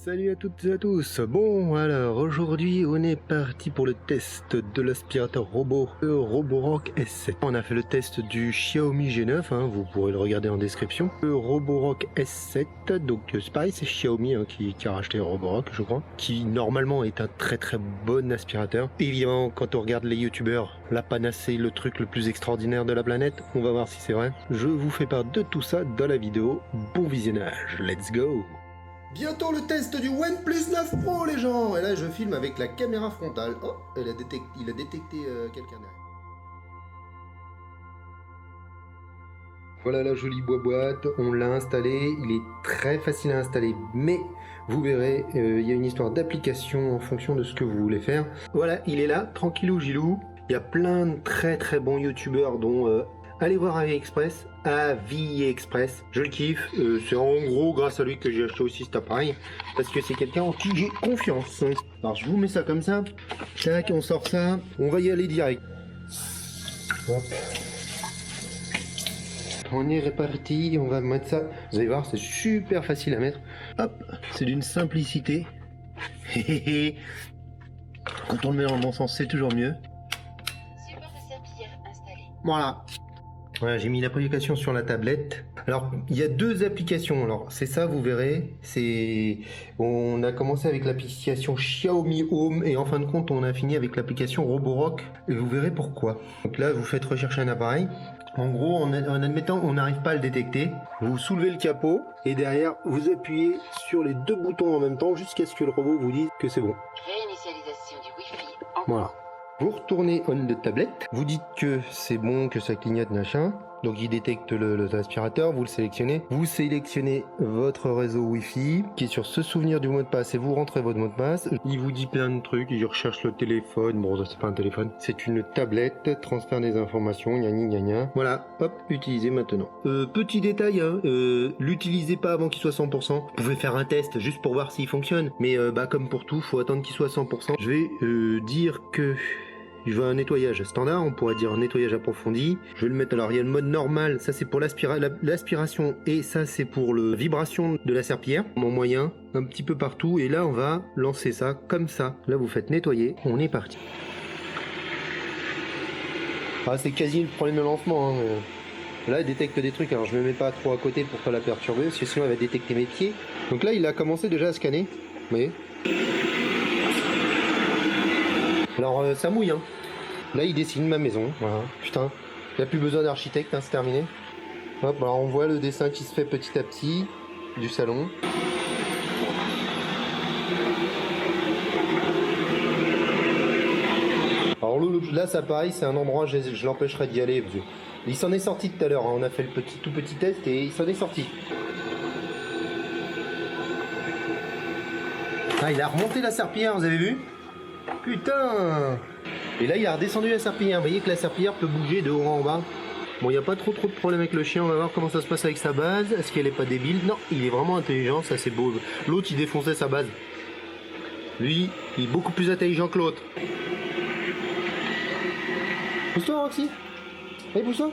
Salut à toutes et à tous. Bon, alors aujourd'hui on est parti pour le test de l'aspirateur robot Roborock S7. On a fait le test du Xiaomi G9, hein, vous pourrez le regarder en description. Le Roborock S7, donc c'est pareil, c'est Xiaomi hein, qui a racheté Roborock, je crois, qui normalement est un très bon aspirateur. Évidemment, quand on regarde les youtubeurs, la panacée, le truc le plus extraordinaire de la planète, on va voir si c'est vrai. Je vous fais part de tout ça dans la vidéo. Bon visionnage, let's go! Bientôt le test du OnePlus 9 Pro les gens. Et là je filme avec la caméra frontale. Oh, il a détecté quelqu'un derrière. Voilà la jolie boîte, on l'a installé, il est très facile à installer, mais vous verrez, il y a une histoire d'application en fonction de ce que vous voulez faire. Voilà, il est là, tranquillou gilou. Il y a plein de très bons youtubeurs dont allez voir AliExpress, AliExpress, je le kiffe, c'est en gros grâce à lui que j'ai acheté aussi cet appareil, parce que c'est quelqu'un en qui j'ai confiance. Alors je vous mets ça comme ça, tac, on sort ça, on va y aller direct. Hop. On est réparti, on va mettre ça, vous allez voir c'est super facile à mettre, hop, c'est d'une simplicité, quand on le met dans le bon sens c'est toujours mieux. Support de serpillière installé. Voilà. Voilà, j'ai mis l'application sur la tablette. Alors, il y a deux applications. Alors, c'est ça, vous verrez. On a commencé avec l'application Xiaomi Home et en fin de compte, on a fini avec l'application Roborock. Et vous verrez pourquoi. Donc là, vous faites rechercher un appareil. En gros, en admettant on n'arrive pas à le détecter, vous soulevez le capot et derrière, vous appuyez sur les deux boutons en même temps jusqu'à ce que le robot vous dise que c'est bon. Réinitialisation du Wi-Fi en Voilà. Vous retournez on de tablette, vous dites que c'est bon, que ça clignote, machin. Donc il détecte l'aspirateur, vous le sélectionnez. Vous sélectionnez votre réseau Wi-Fi qui est sur ce souvenir du mot de passe et vous rentrez votre mot de passe. Il vous dit plein de trucs, il recherche le téléphone. Bon, c'est pas un téléphone, c'est une tablette, transfert des informations, gna. Voilà, hop, utilisez maintenant. Petit détail, hein, l'utilisez pas avant qu'il soit 100%. Vous pouvez faire un test juste pour voir s'il fonctionne. Mais comme pour tout, faut attendre qu'il soit 100%. Je vais dire que je veux un nettoyage standard, on pourrait dire un nettoyage approfondi. Je vais le mettre, alors il y a le mode normal, ça c'est pour l'aspiration et ça c'est pour la vibration de la serpillière. Mon moyen, un petit peu partout et là on va lancer ça comme ça. Là vous faites nettoyer, on est parti. Ah c'est quasi le problème de lancement. Hein. Là elle détecte des trucs, alors je me mets pas trop à côté pour pas la perturber parce que sinon elle va détecter mes pieds. Donc là il a commencé déjà à scanner, vous voyez. Alors ça mouille hein. Là il dessine ma maison, voilà. Putain, il n'y a plus besoin d'architecte, hein, c'est terminé. Hop, alors on voit le dessin qui se fait petit à petit du salon. Alors là ça pareil, c'est un endroit, je l'empêcherai d'y aller. Il s'en est sorti tout à l'heure, hein. On a fait le tout petit test et il s'en est sorti. Ah il a remonté la serpillière, vous avez vu? Putain! Et là il a redescendu la serpillière, vous voyez que la serpillière peut bouger de haut en bas. Bon, il n'y a pas trop de problème avec le chien, on va voir comment ça se passe avec sa base. Est-ce qu'elle est pas débile? Non, il est vraiment intelligent, ça c'est beau. L'autre il défonçait sa base. Lui, il est beaucoup plus intelligent que l'autre. Pousse-toi Roxy. Allez, pousse-toi.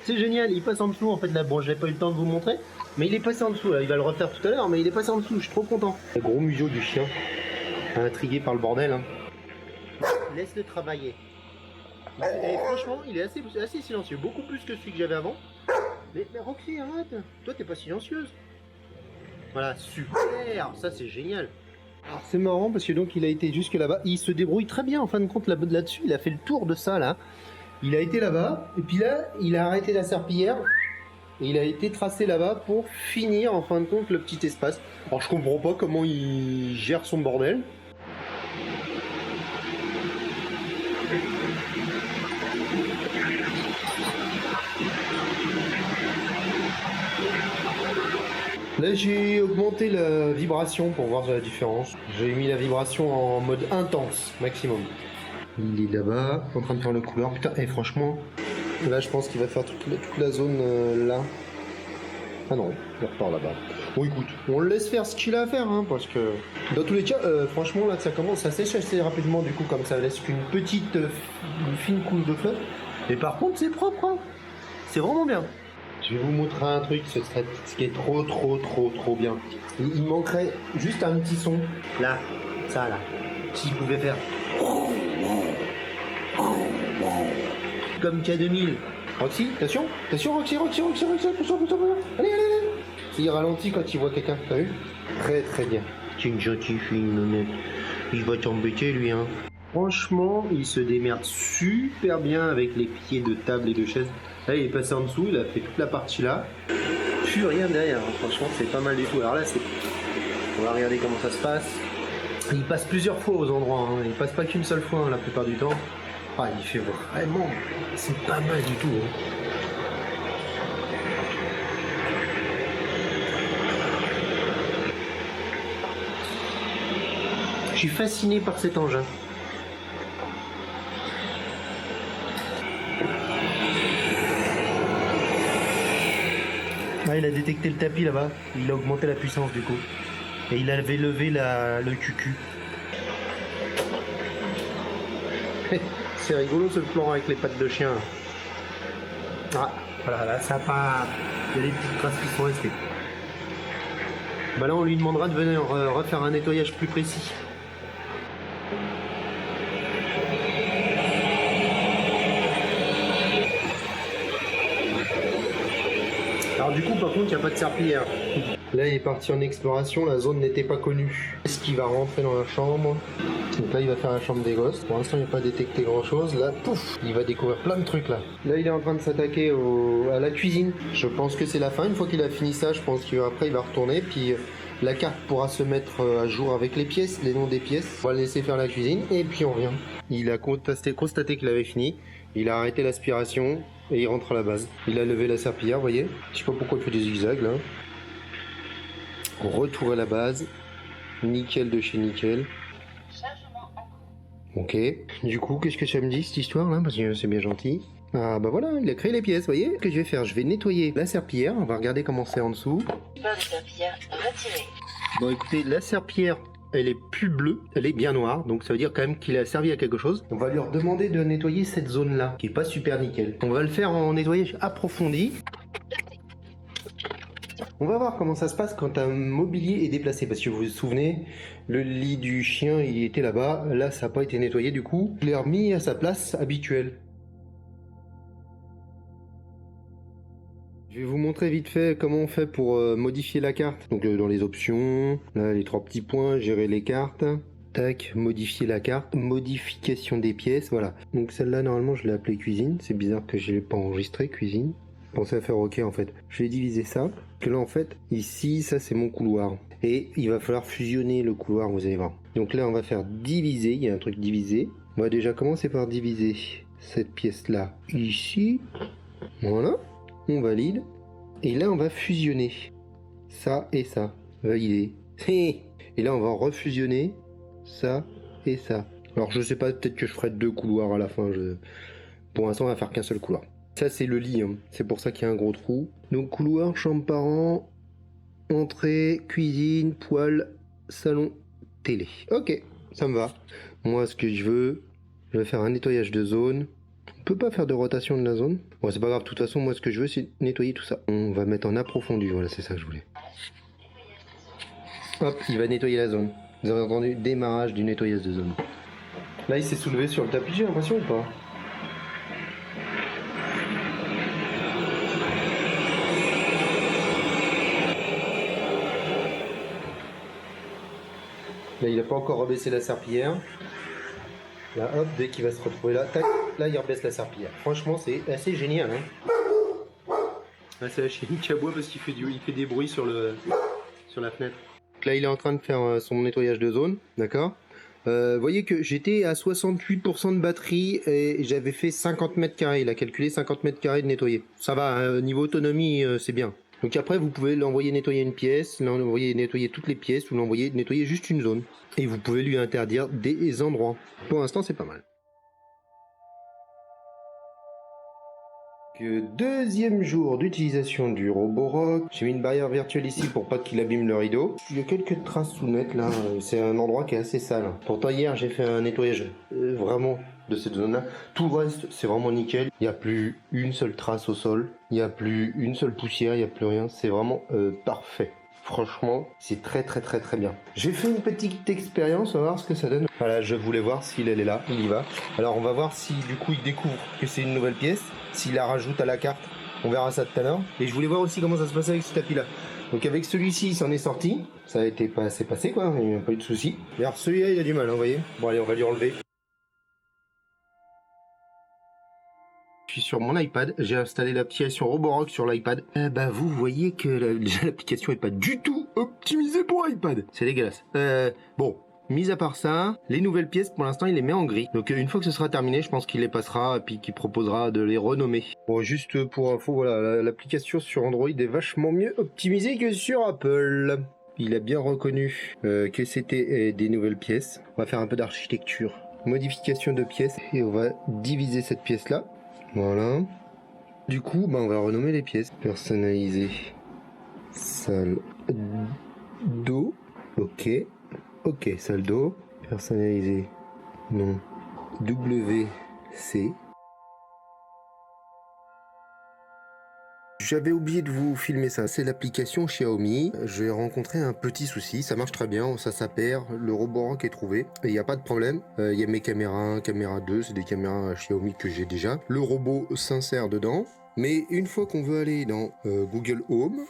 C'est génial, il passe en dessous en fait là. Bon, j'ai pas eu le temps de vous montrer, mais il est passé en dessous là. Il va le refaire tout à l'heure, mais il est passé en dessous, je suis trop content. Le gros museau du chien. Intrigué par le bordel. Hein. Laisse-le travailler. Et franchement, il est assez silencieux, beaucoup plus que celui que j'avais avant. Mais Roxy, arrête. Toi, t'es pas silencieuse. Voilà, super. Ça, c'est génial. Alors, c'est marrant parce que donc il a été jusque là-bas. Il se débrouille très bien en fin de compte là-dessus. Il a fait le tour de ça là. Il a été là-bas et puis là, il a arrêté la serpillière. Et il a été tracé là-bas pour finir en fin de compte le petit espace. Alors je comprends pas comment il gère son bordel. Là j'ai augmenté la vibration pour voir la différence. J'ai mis la vibration en mode intense, maximum. Il est là-bas, en train de faire le couleur. Putain, et franchement, là je pense qu'il va faire toute la zone là. Ah non, il repart là-bas. Bon écoute, on le laisse faire ce qu'il a à faire, hein, parce que dans tous les cas, franchement là ça commence à sécher assez rapidement du coup, comme ça laisse qu'une petite, une fine couche de flotte. Et par contre c'est propre, hein. C'est vraiment bien. Je vais vous montrer un truc, ce qui est trop bien. Il manquerait juste un petit son. Là, ça là. S'il pouvait faire. Comme K2000. Roxy, attention, Roxy, attention. Allez. Il ralentit quand il voit quelqu'un, t'as vu? Très bien. C'est une gentille fille, honnête. Il va t'embêter lui, hein. Franchement, il se démerde super bien avec les pieds de table et de chaise. Là, il est passé en dessous, il a fait toute la partie là. Plus rien derrière, hein. Franchement, c'est pas mal du tout. Alors là, on va regarder comment ça se passe. Il passe plusieurs fois aux endroits, hein. Il passe pas qu'une seule fois, hein, la plupart du temps. Ah, il fait vraiment... C'est pas mal du tout, hein. Je suis fasciné par cet engin. Ah, il a détecté le tapis là-bas, il a augmenté la puissance du coup. Et il avait levé le cucu. C'est rigolo ce plan avec les pattes de chien. Ah, voilà, là ça part. Il y a des petites traces qui sont restées. Bah là on lui demandera de venir refaire un nettoyage plus précis. Alors du coup par contre il n'y a pas de serpillière. Là il est parti en exploration, la zone n'était pas connue. Est-ce qu'il va rentrer dans la chambre? Donc là il va faire la chambre des gosses. Pour l'instant il n'a pas détecté grand chose. Là pouf, il va découvrir plein de trucs là. Là il est en train de s'attaquer à la cuisine. Je pense que c'est la fin. Une fois qu'il a fini ça, je pense qu'après il va retourner. Puis la carte pourra se mettre à jour avec les pièces, les noms des pièces. On va le laisser faire la cuisine et puis on revient. Il a constaté qu'il avait fini. Il a arrêté l'aspiration et il rentre à la base. Il a levé la serpillière, vous voyez. Je sais pas pourquoi il fait des zigzags là. Retour à la base. Nickel de chez nickel. Chargement en cours. Ok. Du coup, qu'est-ce que ça me dit cette histoire là? Parce que c'est bien gentil. Ah bah voilà, il a créé les pièces, vous voyez. Ce que je vais faire, je vais nettoyer la serpillière. On va regarder comment c'est en dessous. Support de serpillière retiré. Bon écoutez, la serpillière, elle est plus bleue, elle est bien noire, donc ça veut dire quand même qu'il a servi à quelque chose. On va lui demander de nettoyer cette zone-là, qui est pas super nickel. On va le faire en nettoyage approfondi. On va voir comment ça se passe quand un mobilier est déplacé, parce que vous vous souvenez, le lit du chien, il était là-bas, là ça n'a pas été nettoyé du coup. Je l'ai remis à sa place habituelle. Je vais vous montrer vite fait comment on fait pour modifier la carte. Donc dans les options, là les 3 petits points, gérer les cartes. Tac, modifier la carte, modification des pièces, voilà. Donc celle-là normalement je l'ai appelée cuisine, c'est bizarre que je l'ai pas enregistré cuisine. Pensez à faire OK en fait. Je vais diviser ça, que là en fait, ici ça c'est mon couloir. Et il va falloir fusionner le couloir, vous allez voir. Donc là on va faire diviser, il y a un truc diviser. On va déjà commencer par diviser cette pièce-là ici. Voilà. On valide. Et là, on va fusionner ça et ça. Valider. Et là, on va refusionner ça et ça. Alors, je sais pas, peut-être que je ferai 2 couloirs à la fin. Pour l'instant, on va faire qu'un seul couloir. Ça, c'est le lit. Hein. C'est pour ça qu'il y a un gros trou. Donc, couloir, chambre parents, entrée, cuisine, poêle, salon, télé. Ok, ça me va. Moi, ce que je veux faire un nettoyage de zone. On peut pas faire de rotation de la zone. Bon, c'est pas grave, de toute façon, moi ce que je veux c'est nettoyer tout ça. On va mettre en approfondi, voilà, c'est ça que je voulais. Hop, il va nettoyer la zone. Vous avez entendu, démarrage du nettoyage de zone. Là, il s'est soulevé sur le tapis, j'ai l'impression ou pas? Là, il a pas encore rebaissé la serpillière. Là, hop, dès qu'il va se retrouver là, tac, là, il rebaisse la serpillière. Franchement, c'est assez génial, hein. Là, c'est la chienne qui aboie parce qu'il fait des bruits sur la fenêtre. Là, il est en train de faire son nettoyage de zone, d'accord. Vous voyez que j'étais à 68% de batterie et j'avais fait 50 mètres carrés. Il a calculé 50 mètres carrés de nettoyer. Ça va, niveau autonomie, c'est bien. Donc après, vous pouvez l'envoyer nettoyer une pièce, l'envoyer nettoyer toutes les pièces ou l'envoyer nettoyer juste une zone. Et vous pouvez lui interdire des endroits. Pour l'instant, c'est pas mal. Deuxième jour d'utilisation du Roborock. J'ai mis une barrière virtuelle ici pour pas qu'il abîme le rideau. Il y a quelques traces sous net là. C'est un endroit qui est assez sale. Pourtant hier j'ai fait un nettoyage vraiment de cette zone-là. Tout le reste, c'est vraiment nickel. Il n'y a plus une seule trace au sol, il n'y a plus une seule poussière, il n'y a plus rien. C'est vraiment parfait. Franchement, c'est très bien. J'ai fait une petite expérience, on va voir ce que ça donne. Voilà, je voulais voir s'il est là, il y va. Alors on va voir si du coup il découvre que c'est une nouvelle pièce, s'il la rajoute à la carte. On verra ça tout à l'heure. Et je voulais voir aussi comment ça se passait avec ce tapis là. Donc avec celui-ci, il s'en est sorti. Ça a été pas assez passé quoi, il n'y a pas eu de soucis. Et alors celui-là, il a du mal, vous voyez. Bon allez, on va lui enlever. Je suis sur mon iPad, j'ai installé l'application Roborock sur l'iPad. Vous voyez que l'application est pas du tout optimisée pour iPad. C'est dégueulasse. Bon, mis à part ça, les nouvelles pièces pour l'instant il les met en gris. Donc une fois que ce sera terminé, je pense qu'il les passera et puis qu'il proposera de les renommer. Bon, juste pour info, voilà, l'application sur Android est vachement mieux optimisée que sur Apple. Il a bien reconnu que c'était des nouvelles pièces. On va faire un peu d'architecture. Modification de pièces et on va diviser cette pièce là. Voilà. Du coup, on va renommer les pièces. Personnaliser. Salle d'eau. Ok. Ok, salle d'eau. Personnaliser. Non. WC. J'avais oublié de vous filmer ça, c'est l'application Xiaomi. J'ai rencontré un petit souci, ça marche très bien, ça s'appelle, le Roborock est trouvé, et il n'y a pas de problème. Il y a mes caméras 1, caméra 2, c'est des caméras Xiaomi que j'ai déjà. Le robot s'insère dedans, mais une fois qu'on veut aller dans Google Home,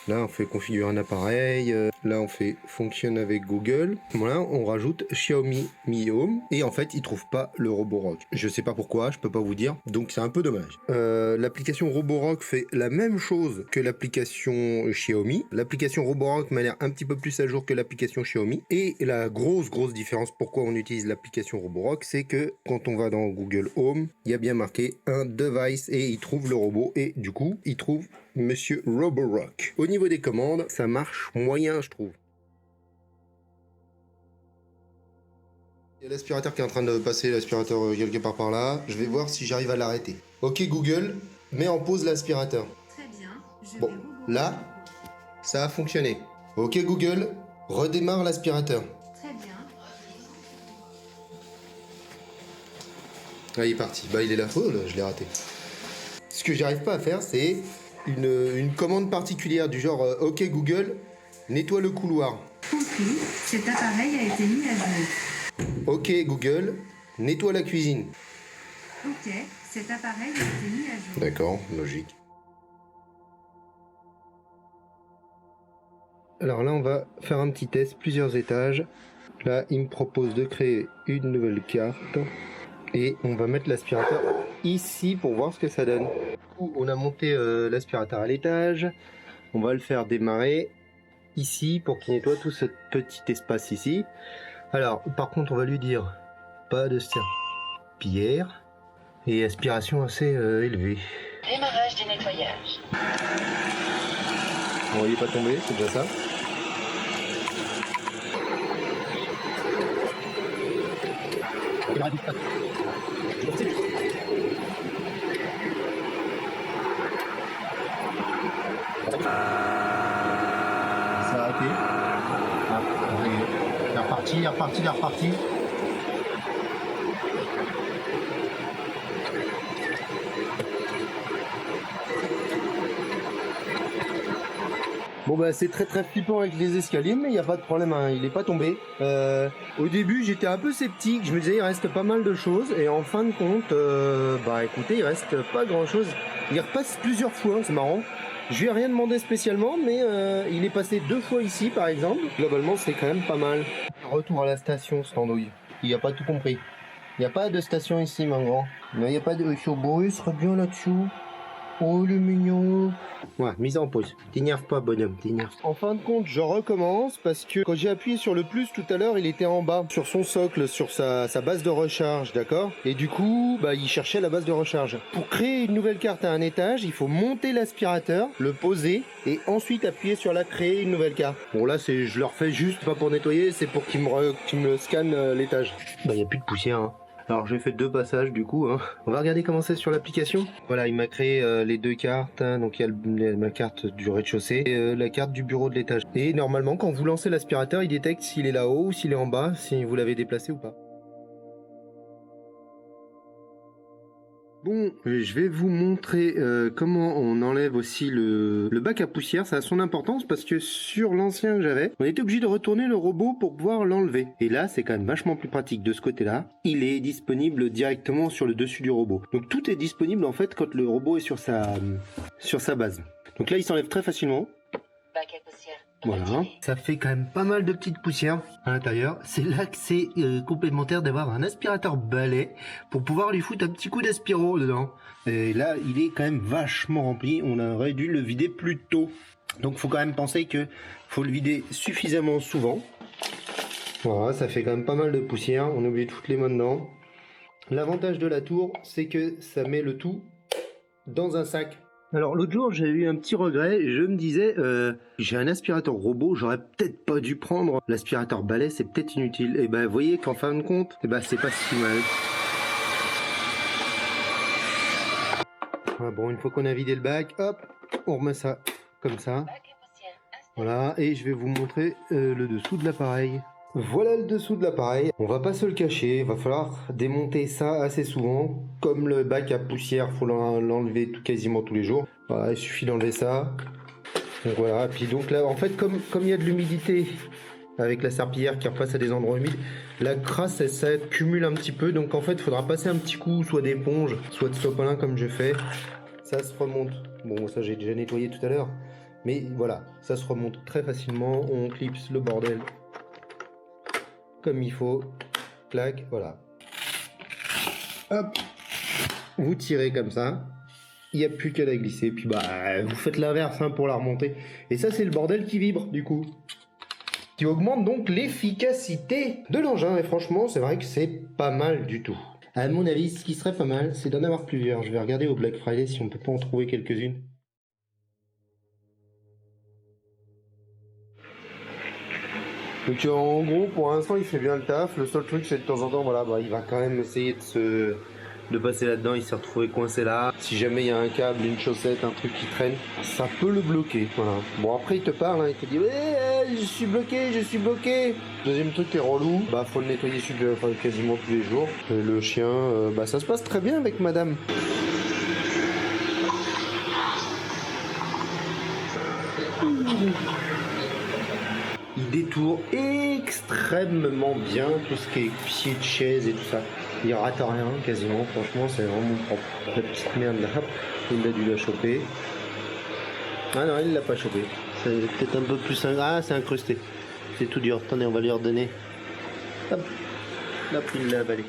là on fait configurer un appareil, là on fait fonctionne avec Google, voilà, on rajoute Xiaomi Mi Home, et en fait il trouve pas le Roborock. Je sais pas pourquoi, je peux pas vous dire, donc c'est un peu dommage. L'application Roborock fait la même chose que l'application Xiaomi. L'application Roborock m'a l'air un petit peu plus à jour que l'application Xiaomi, et la grosse différence pourquoi on utilise l'application Roborock, c'est que quand on va dans Google Home, il y a bien marqué un device, et il trouve le robot, et du coup il trouve Monsieur Roborock. Au niveau des commandes, ça marche moyen, je trouve. Il y a l'aspirateur qui est en train de passer, l'aspirateur quelque part par là. Je vais voir si j'arrive à l'arrêter. Ok Google, mets en pause l'aspirateur. Très bien. Bon, là, ça a fonctionné. Ok Google, redémarre l'aspirateur. Très bien. Ah, il est parti. Il est là. Oh, là, je l'ai raté. Ce que j'arrive pas à faire, c'est une commande particulière du genre ok Google, nettoie le couloir. Compris. Cet appareil a été mis à jour. Ok Google, nettoie la cuisine. Ok. Cet appareil a été mis à jour. D'accord, logique. Alors là, on va faire un petit test, plusieurs étages. Là, il me propose de créer une nouvelle carte. Et on va mettre l'aspirateur ici pour voir ce que ça donne. On a monté l'aspirateur à l'étage. On va le faire démarrer ici pour qu'il nettoie tout ce petit espace ici. Alors, par contre, on va lui dire pas de serpillière et aspiration assez élevée. Démarrage du nettoyage. Bon, il est pas tombé, c'est déjà ça. Ça a arrêté. Il est reparti. Bon c'est très flippant avec les escaliers, mais il n'y a pas de problème, hein, il n'est pas tombé. Au début j'étais un peu sceptique, je me disais il reste pas mal de choses, et en fin de compte, écoutez, il reste pas grand chose. Il repasse plusieurs fois, c'est marrant. Je lui ai rien demandé spécialement, mais il est passé 2 fois ici par exemple. Globalement c'est quand même pas mal. Retour à la station, cette andouille. Il n'y a pas tout compris. Il n'y a pas de station ici, mon grand. Il n'y a pas de... Il serait bien là-dessous. Oh, le mignon. Ouais, mise en pause. T'énerve pas, bonhomme, t'énerve. En fin de compte, je recommence parce que quand j'ai appuyé sur le plus tout à l'heure, il était en bas, sur son socle, sur sa base de recharge, d'accord? Et du coup, il cherchait la base de recharge. Pour créer une nouvelle carte à un étage, il faut monter l'aspirateur, le poser, et ensuite appuyer sur la créer une nouvelle carte. Bon, là, je le refais juste, pas pour nettoyer, c'est pour qu'il me scanne l'étage. Il n'y a plus de poussière, hein. Alors j'ai fait 2 passages du coup, hein. On va regarder comment c'est sur l'application. Voilà, il m'a créé les 2 cartes, hein. Donc il y a ma carte du rez-de-chaussée et la carte du bureau de l'étage. Et normalement quand vous lancez l'aspirateur, il détecte s'il est là-haut ou s'il est en bas, si vous l'avez déplacé ou pas. Bon, je vais vous montrer comment on enlève aussi le bac à poussière. Ça a son importance parce que sur l'ancien que j'avais, on était obligé de retourner le robot pour pouvoir l'enlever. Et là, c'est quand même vachement plus pratique de ce côté-là. Il est disponible directement sur le dessus du robot. Donc tout est disponible en fait quand le robot est sur sa base. Donc là, il s'enlève très facilement. Bac à poussière. Voilà, ça fait quand même pas mal de petites poussières à l'intérieur. C'est là que c'est complémentaire d'avoir un aspirateur balai pour pouvoir lui foutre un petit coup d'aspiro dedans. Et là, il est quand même vachement rempli. On aurait dû le vider plus tôt. Donc, faut quand même penser que faut le vider suffisamment souvent. Voilà, ça fait quand même pas mal de poussière. On est obligé de foutre les mains dedans. L'avantage de la tour, c'est que ça met le tout dans un sac. Alors l'autre jour j'ai eu un petit regret, je me disais j'ai un aspirateur robot, j'aurais peut-être pas dû prendre l'aspirateur balai, c'est peut-être inutile. Et ben vous voyez qu'en fin de compte, c'est pas si mal. Voilà, bon, une fois qu'on a vidé le bac, hop, on remet ça comme ça. Voilà, et je vais vous montrer le dessous de l'appareil. Voilà le dessous de l'appareil. On va pas se le cacher, il va falloir démonter ça assez souvent. Comme le bac à poussière, faut l'enlever quasiment tous les jours. Voilà, il suffit d'enlever ça. Donc voilà, puis donc là, en fait, comme il y a de l'humidité avec la serpillière qui repasse à des endroits humides, la crasse, ça cumule un petit peu. Donc en fait, il faudra passer un petit coup, soit d'éponge, soit de sopalin comme je fais. Ça se remonte. Bon, ça j'ai déjà nettoyé tout à l'heure. Mais voilà, ça se remonte très facilement. On clipse le bordel comme il faut, clac, voilà. Hop, vous tirez comme ça, il n'y a plus qu'à la glisser, puis vous faites l'inverse pour la remonter. Et ça c'est le bordel qui vibre du coup. Qui augmente donc l'efficacité de l'engin, et franchement c'est vrai que c'est pas mal du tout. À mon avis, ce qui serait pas mal, c'est d'en avoir plusieurs. Je vais regarder au Black Friday si on peut pas en trouver quelques-unes. Donc en gros, pour l'instant, il fait bien le taf. Le seul truc, c'est de temps en temps, voilà, il va quand même essayer de passer là-dedans. Il s'est retrouvé coincé là. Si jamais il y a un câble, une chaussette, un truc qui traîne, ça peut le bloquer. Voilà. Bon, après, il te parle, il te dit ouais, je suis bloqué, je suis bloqué. Deuxième truc qui est relou, faut le nettoyer quasiment tous les jours. Et le chien, ça se passe très bien avec madame. Il détourne extrêmement bien tout ce qui est pied de chaise et tout ça. Il rate rien quasiment, franchement c'est vraiment propre. La petite merde là, il a dû la choper. Ah non, il l'a pas chopé. C'est peut-être un peu plus... Ah, c'est incrusté. C'est tout dur. Attendez, on va lui redonner. Hop. Là, il l'a avalé.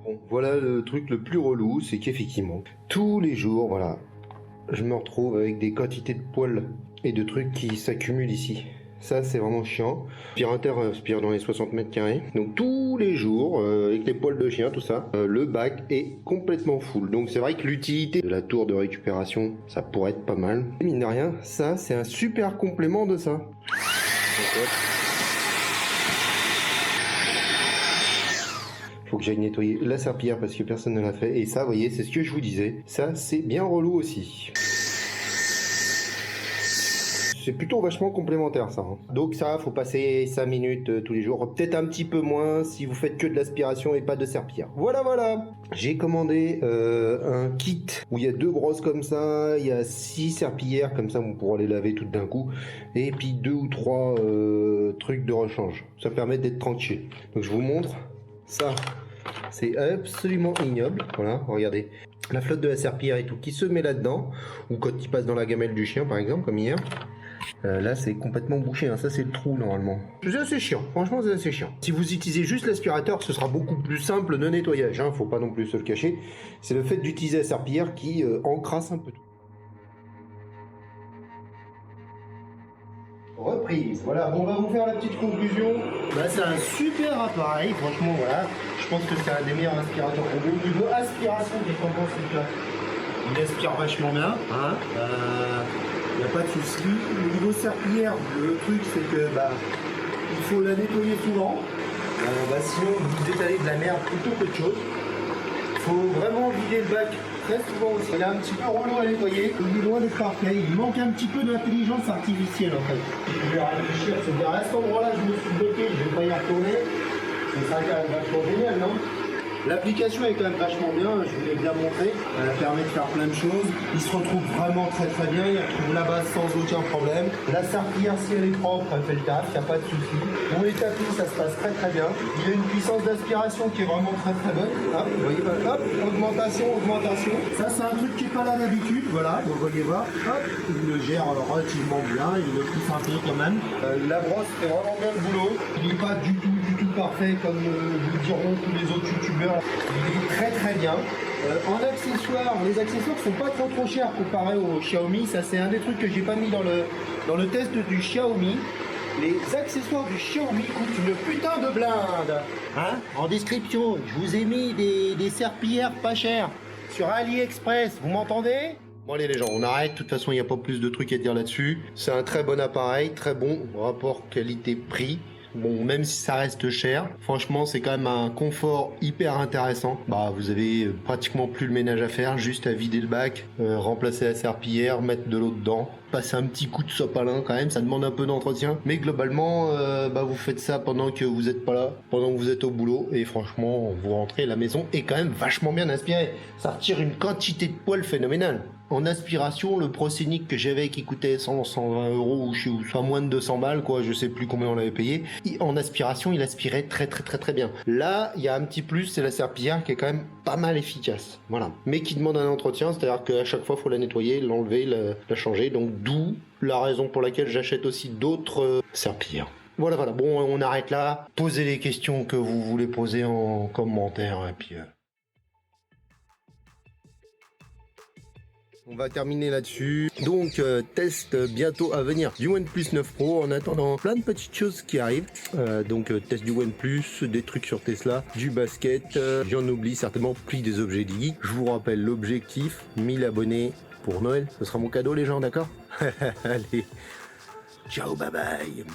Bon, voilà le truc le plus relou, c'est qu'effectivement, tous les jours, voilà, je me retrouve avec des quantités de poils et de trucs qui s'accumulent ici. Ça, c'est vraiment chiant. L'aspirateur aspire dans les 60 mètres carrés. Donc tous les jours, avec les poils de chien, tout ça, le bac est complètement full. Donc c'est vrai que l'utilité de la tour de récupération, ça pourrait être pas mal. Et mine de rien, ça, c'est un super complément de ça. Faut que j'aille nettoyer la serpillière parce que personne ne l'a fait. Et ça, vous voyez, c'est ce que je vous disais. Ça, c'est bien relou aussi. C'est plutôt vachement complémentaire ça. Donc ça, faut passer 5 minutes tous les jours. Peut-être un petit peu moins si vous faites que de l'aspiration et pas de serpillière. Voilà, voilà. J'ai commandé un kit où il y a 2 brosses comme ça. Il y a 6 serpillières comme ça, on pourra les laver toutes d'un coup. Et puis 2 ou 3 trucs de rechange. Ça permet d'être tranquille. Donc je vous montre. Ça, c'est absolument ignoble. Voilà, regardez. La flotte de la serpillière et tout qui se met là-dedans. Ou quand il passe dans la gamelle du chien, par exemple, comme hier. Là, c'est complètement bouché. Ça, c'est le trou, normalement. C'est assez chiant. Franchement, c'est assez chiant. Si vous utilisez juste l'aspirateur, ce sera beaucoup plus simple de nettoyage. Faut pas non plus se le cacher. C'est le fait d'utiliser la serpillière qui encrasse un peu tout. Reprise. Voilà, bon, on va vous faire la petite conclusion. C'est un super appareil, franchement, voilà. Je pense que c'est un des meilleurs aspirateurs robots. Au niveau aspiration, qu'est-ce qu'on pense de ça? Il aspire vachement bien. Il n'y a pas de souci. Au niveau serpillière, le truc, c'est que il faut la nettoyer souvent. Sinon, vous étalez de la merde plutôt que de choses. Il faut vraiment vider le bac très souvent aussi. Il est un petit peu relou à nettoyer. Il est loin d'être parfait. Il manque un petit peu d'intelligence artificielle en fait. Je vais réfléchir, c'est-à-dire à cet endroit-là, je me suis bloqué, je ne vais pas y retourner. Ce sera quand même vachement génial, non? L'application est quand même vachement bien, je vous l'ai bien montré. Elle permet de faire plein de choses. Il se retrouve vraiment très bien, il retrouve la base sans aucun problème. La serpillière, si elle est propre, elle fait le taf, il n'y a pas de souci. Pour les tapis, ça se passe très bien. Il y a une puissance d'aspiration qui est vraiment très bonne. Hop, vous voyez, hop, augmentation. Ça, c'est un truc qui n'est pas là d'habitude, voilà, vous voyez voir. Hop, il le gère relativement bien, il le pousse un peu quand même. La brosse fait vraiment bien le boulot. Il n'est pas du tout parfait comme vous le diront tous les autres youtubeurs. Il est très bien. En accessoires, les accessoires sont pas trop chers comparé au Xiaomi. Ça, c'est un des trucs que j'ai pas mis dans le test du Xiaomi. Les accessoires du Xiaomi coûtent une putain de blinde. Hein? En description, je vous ai mis des serpillères pas chères sur AliExpress. Vous m'entendez? Bon allez les gens, on arrête. De toute façon, il n'y a pas plus de trucs à dire là-dessus. C'est un très bon appareil, très bon rapport qualité-prix. Bon, même si ça reste cher, franchement, c'est quand même un confort hyper intéressant. Bah, vous avez pratiquement plus le ménage à faire, juste à vider le bac, remplacer la serpillière, mettre de l'eau dedans, passer un petit coup de sopalin quand même, ça demande un peu d'entretien. Mais globalement, bah, vous faites ça pendant que vous n'êtes pas là, pendant que vous êtes au boulot, et franchement, vous rentrez, la maison est quand même vachement bien aspirée. Ça retire une quantité de poils phénoménale. En aspiration, le Proscenic que j'avais qui coûtait 120 euros ou soit moins de 200 balles, quoi, je sais plus combien on l'avait payé. En aspiration, il aspirait très bien. Là, il y a un petit plus, c'est la serpillière qui est quand même pas mal efficace. Voilà. Mais qui demande un entretien, c'est-à-dire qu'à chaque fois, il faut la nettoyer, l'enlever, la changer. Donc, d'où la raison pour laquelle j'achète aussi d'autres serpillères. Voilà. Bon, on arrête là. Posez les questions que vous voulez poser en commentaire et puis... On va terminer là-dessus. Donc, test bientôt à venir du OnePlus 9 Pro. En attendant, plein de petites choses qui arrivent. Donc, test du OnePlus, des trucs sur Tesla, du basket. J'en oublie certainement, plus des objets geeks. Je vous rappelle l'objectif, 1000 abonnés pour Noël. Ce sera mon cadeau, les gens, d'accord? Allez, ciao, bye bye.